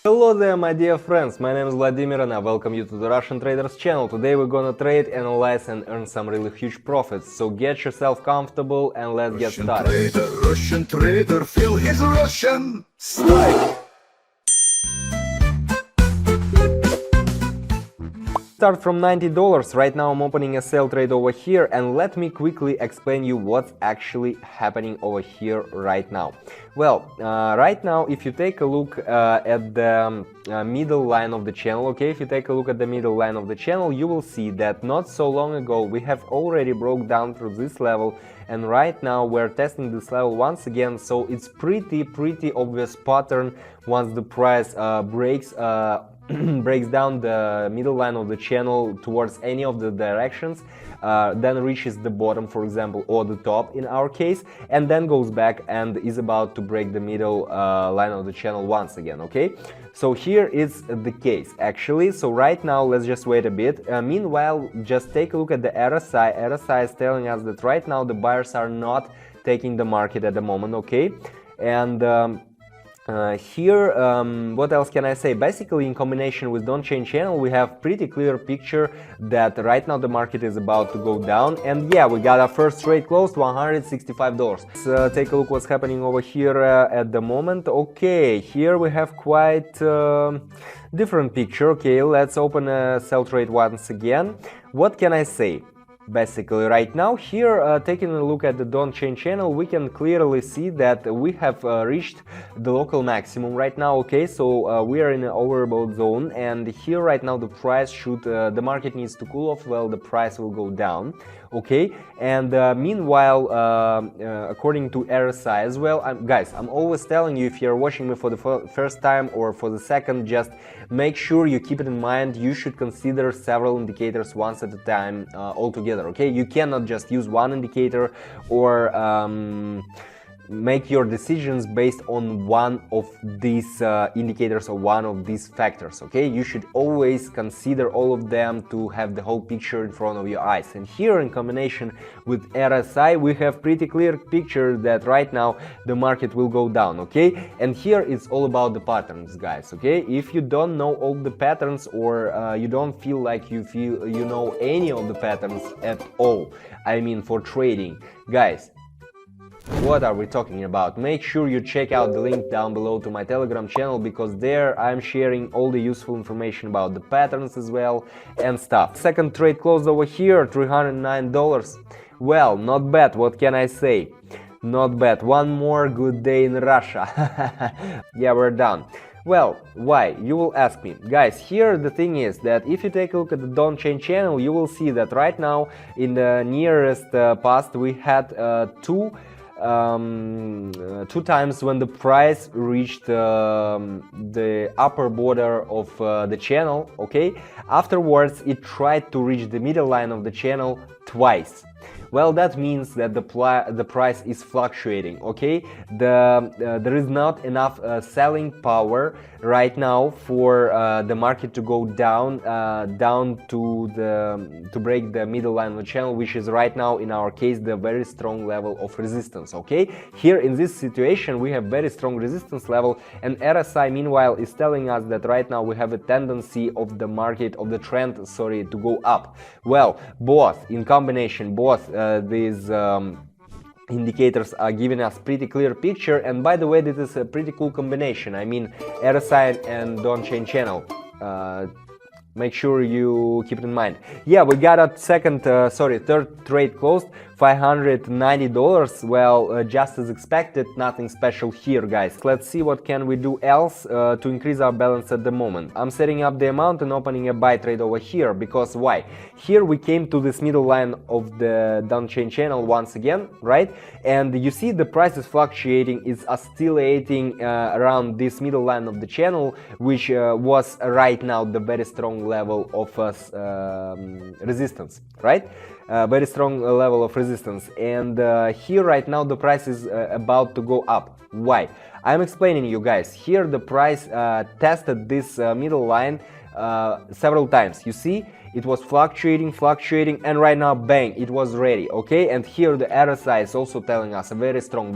Hello there, my dear friends, my name is Vladimir and I welcome you to the Russian Traders channel. Today we're gonna trade, analyze and earn some really huge profits. So get yourself comfortable and let's get started. Russian trader, feel his Russian style. Start from $90. Right now I'm opening a sell trade over here, and let me quickly explain you what's actually happening over here right now. Well, right now if you take a look at the middle line of the channel, okay, if you take a look at the middle line of the channel, you will see that not so long ago we have already broke down through this level, and right now we're testing this level once again. So it's pretty obvious pattern. Once the price breaks down the middle line of the channel towards any of the directions, then reaches the bottom, for example, or the top in our case, and then goes back and is about to break the middle line of the channel once again, okay? So here is the case actually. So right now let's just wait a bit. Meanwhile, just take a look at the RSI. RSI is telling us that right now the buyers are not taking the market at the moment, okay? And here, what else can I say? Basically, in combination with Donchian Channel, we have pretty clear picture that right now the market is about to go down. And yeah, we got our first trade closed, $165. Let's take a look what's happening over here at the moment. Okay, here we have quite different picture. Okay, let's open a sell trade once again. What can I say? Basically, right now here, taking a look at the Donchian Channel, we can clearly see that we have reached the local maximum right now. Okay, so we are in an overbought zone, and here right now the price should, the market needs to cool off. Well, the price will go down. Okay, and meanwhile, according to RSI as well, guys, I'm always telling you, if you're watching me for the first time or for the second, just make sure you keep it in mind. You should consider several indicators once at a time altogether. Okay, you cannot just use one indicator or make your decisions based on one of these indicators or one of these factors. Okay, you should always consider all of them to have the whole picture in front of your eyes. And here, in combination with RSI, we have pretty clear picture that right now the market will go down. Okay, and here it's all about the patterns, guys. Okay, if you don't know all the patterns, or you don't feel like you know any of the patterns at all, I mean for trading, guys, what are we talking about? Make sure you check out the link down below to my Telegram channel, because there I'm sharing all the useful information about the patterns as well and stuff. Second trade closed over here, $309. Well, not bad, what can I say? Not bad. One more good day in Russia. Yeah, we're done. Well, why? You will ask me. Guys, here the thing is that if you take a look at the Donchian Channel, you will see that right now in the nearest past we had two times when the price reached the upper border of the channel. Okay, afterwards it tried to reach the middle line of the channel twice. Well, that means that the price is fluctuating. Okay, there is not enough selling power right now for the market to go down to break the middle line of the channel, which is right now in our case the very strong level of resistance. Okay, here in this situation we have very strong resistance level, and RSI meanwhile is telling us that right now we have a tendency of the market, of the trend, sorry, to go up. Well, both in combination, both these indicators are giving us pretty clear picture. And by the way, this is a pretty cool combination. I mean, RSI and Donchian Channel. Make sure you keep it in mind. Yeah, we got a third trade closed, $590. Well, just as expected, nothing special here, guys. Let's see what can we do else to increase our balance at the moment. I'm setting up the amount and opening a buy trade over here, because why? Here we came to this middle line of the Donchian Channel once again, right? And you see the price is fluctuating, it's oscillating around this middle line of the channel, which was right now the very strong level of resistance, right? Very strong level of resistance. And here right now the price is about to go up. Why? I'm explaining you guys. Here the price tested this middle line several times. You see, it was fluctuating, and right now bang, it was ready, okay? And here the RSI is also telling us a very strong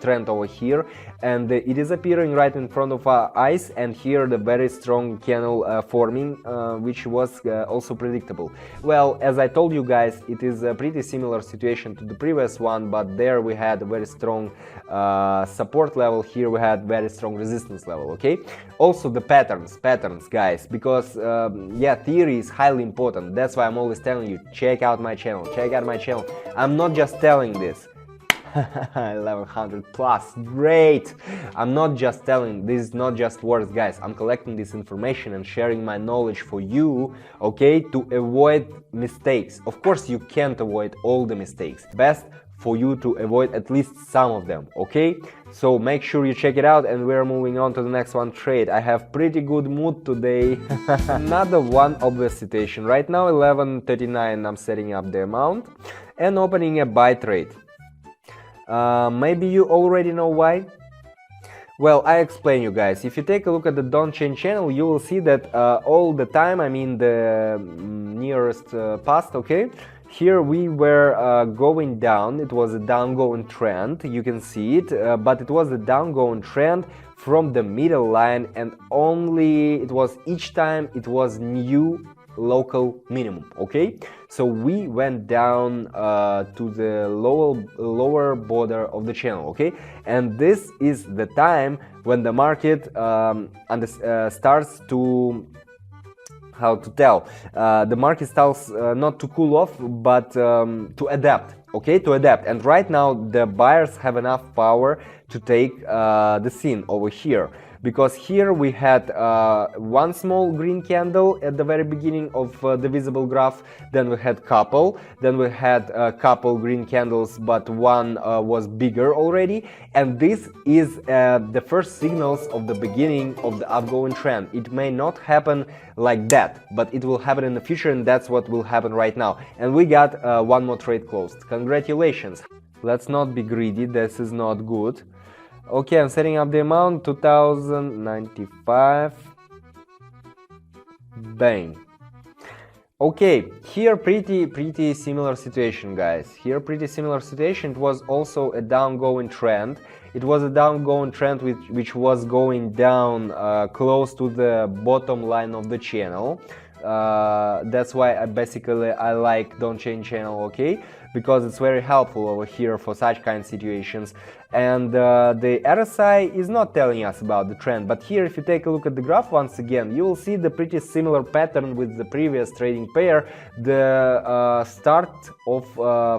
trend over here, and it is appearing right in front of our eyes, and here the very strong candle forming, which was also predictable. Well, as I told you guys, it is a pretty similar situation to the previous one, but there we had a very strong support level, here we had very strong resistance level, okay? Also the patterns guys, because yeah, theory is highly important. That's why I'm always telling you, check out my channel. I'm not just telling this. 1100 plus, great. I'm not just telling, this is not just words, guys. I'm collecting this information and sharing my knowledge for you, okay, to avoid mistakes. Of course you can't avoid all the mistakes, best for you to avoid at least some of them, okay? So make sure you check it out, and we're moving on to the next one trade. I have pretty good mood today. Another one obvious situation. Right now 11:39, I'm setting up the amount and opening a buy trade. Maybe you already know why. Well, I explain you guys. If you take a look at the Donchian Channel, you will see that all the time, I mean the nearest past, okay, here we were going down. It was a downgoing trend, you can see it, but it was a downgoing trend from the middle line, and only it was each time it was new local minimum, okay? So we went down to the lower border of the channel, okay? And this is the time when the market starts to, how to tell, the market starts not to cool off, but to adapt, okay, to adapt. And right now the buyers have enough power to take the scene over here, because here we had one small green candle at the very beginning of the visible graph, then we had couple, then we had a couple green candles, but one was bigger already, and this is the first signals of the beginning of the upgoing trend. It may not happen like that, but it will happen in the future, and that's what will happen right now. And we got one more trade closed. Congratulations. Let's not be greedy, this is not good. Okay, I'm setting up the amount, 2095. Bang. Okay, here pretty similar situation, guys. Here pretty similar situation. It was also a downgoing trend. It was a downgoing trend which was going down close to the bottom line of the channel. That's why I like Donchian Channel, okay, because it's very helpful over here for such kind of situations. And the RSI is not telling us about the trend, but here if you take a look at the graph once again, you will see the pretty similar pattern with the previous trading pair, the start of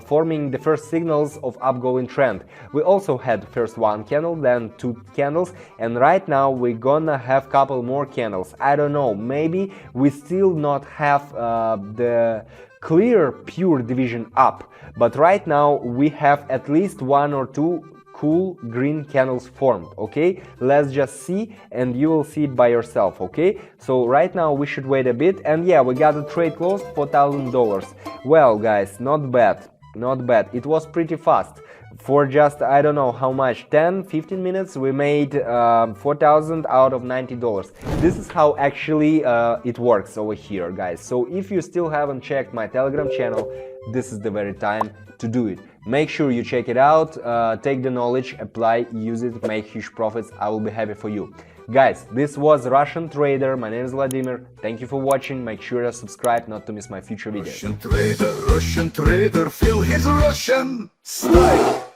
forming the first signals of upgoing trend. We also had first one candle, then two candles, and right now we're gonna have couple more candles. I don't know, maybe we still not have the clear pure division up, but right now we have at least one or two cool green candles formed, okay? Let's just see, and you will see it by yourself, okay? So right now we should wait a bit, and yeah, we got the trade closed, $4,000. Well, guys, not bad, not bad. It was pretty fast. For just, I don't know how much, 10-15 minutes, we made 4,000 out of $90. This is how actually it works over here, guys. So if you still haven't checked my Telegram channel, this is the very time to do it. Make sure you check it out, take the knowledge, apply, use it, make huge profits. I will be happy for you. Guys, this was Russian Trader. My name is Vladimir. Thank you for watching. Make sure to subscribe not to miss my future videos. Russian trader, feel his Russian style.